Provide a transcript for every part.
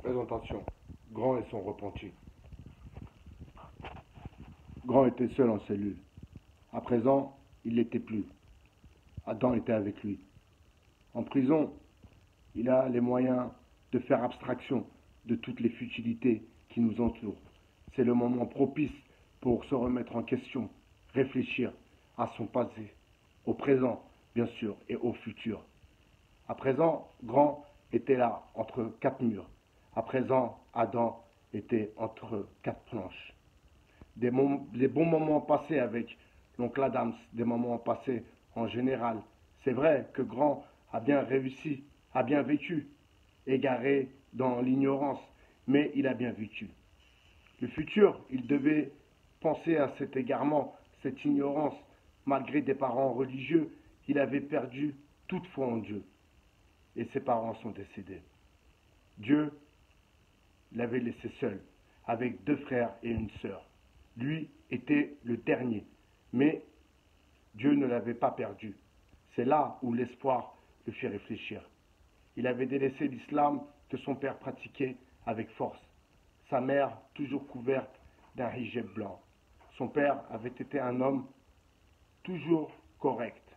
Présentation. Grand et son repenti. Grand était seul en cellule. À présent, il l'était plus. Adam était avec lui. En prison, il a les moyens de faire abstraction de toutes les futilités qui nous entourent. C'est le moment propice pour se remettre en question, réfléchir à son passé, au présent, bien sûr, et au futur. À présent, Grand était là, entre quatre murs. À présent, Adam était entre quatre planches. Des bons moments passés avec l'oncle Adams, des moments passés en général. C'est vrai que Grand a bien réussi, a bien vécu, égaré dans l'ignorance, mais il a bien vécu. Le futur, il devait penser à cet égarement, cette ignorance. Malgré des parents religieux, il avait perdu toute foi en Dieu. Et ses parents sont décédés. Dieu l'avait laissé seul, avec deux frères et une sœur. Lui était le dernier, mais Dieu ne l'avait pas perdu. C'est là où l'espoir le fit réfléchir. Il avait délaissé l'islam que son père pratiquait avec force. Sa mère, toujours couverte d'un hijab blanc. Son père avait été un homme toujours correct,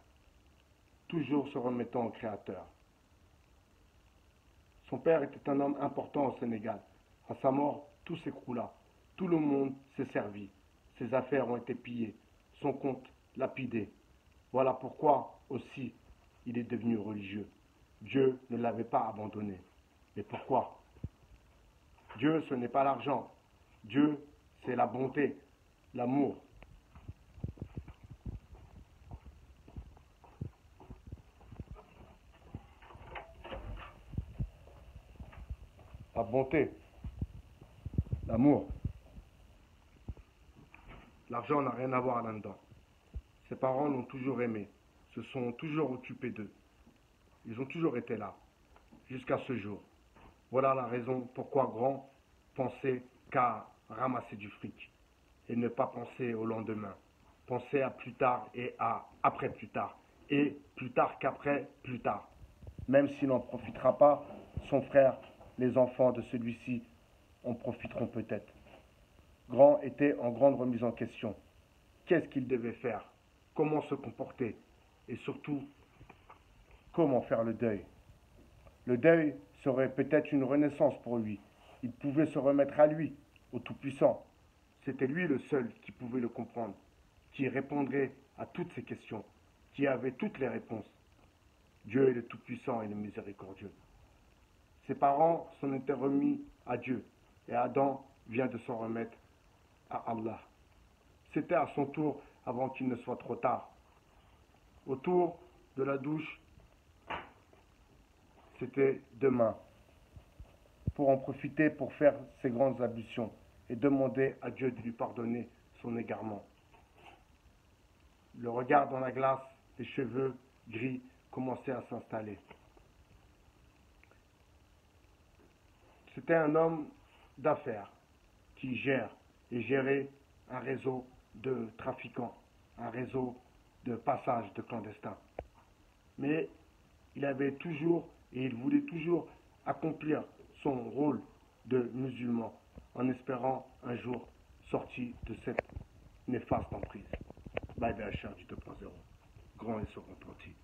toujours se remettant au Créateur. Son père était un homme important au Sénégal. À sa mort, tout s'écroula. Tout le monde s'est servi. Ses affaires ont été pillées. Son compte lapidé. Voilà pourquoi aussi il est devenu religieux. Dieu ne l'avait pas abandonné. Mais pourquoi? Dieu, ce n'est pas l'argent. Dieu, c'est la bonté, l'amour. La bonté, l'amour. L'argent n'a rien à voir là-dedans. Ses parents l'ont toujours aimé, se sont toujours occupés d'eux. Ils ont toujours été là, jusqu'à ce jour. Voilà la raison pourquoi Grand pensait qu'à ramasser du fric et ne pas penser au lendemain. Penser à plus tard et à après plus tard. Et plus tard qu'après plus tard. Même s'il n'en profitera pas, son frère, les enfants de celui-ci en profiteront peut-être. Grand était en grande remise en question. Qu'est-ce qu'il devait faire? Comment se comporter? Et surtout, comment faire le deuil? Le deuil serait peut-être une renaissance pour lui. Il pouvait se remettre à lui, au Tout-Puissant. C'était lui le seul qui pouvait le comprendre, qui répondrait à toutes ces questions, qui avait toutes les réponses. Dieu est le Tout-Puissant et le Miséricordieux. Ses parents s'en étaient remis à Dieu, et Adam vient de s'en remettre à Allah. C'était à son tour avant qu'il ne soit trop tard. Autour de la douche, c'était demain, pour en profiter pour faire ses grandes ablutions et demander à Dieu de lui pardonner son égarement. Le regard dans la glace, les cheveux gris commençaient à s'installer. C'était un homme d'affaires qui gère et gérait un réseau de trafiquants, un réseau de passage de clandestins. Mais il avait toujours et il voulait toujours accomplir son rôle de musulman en espérant un jour sortir de cette néfaste emprise. Bye bye, cher du 2.0. Grand et se repentit.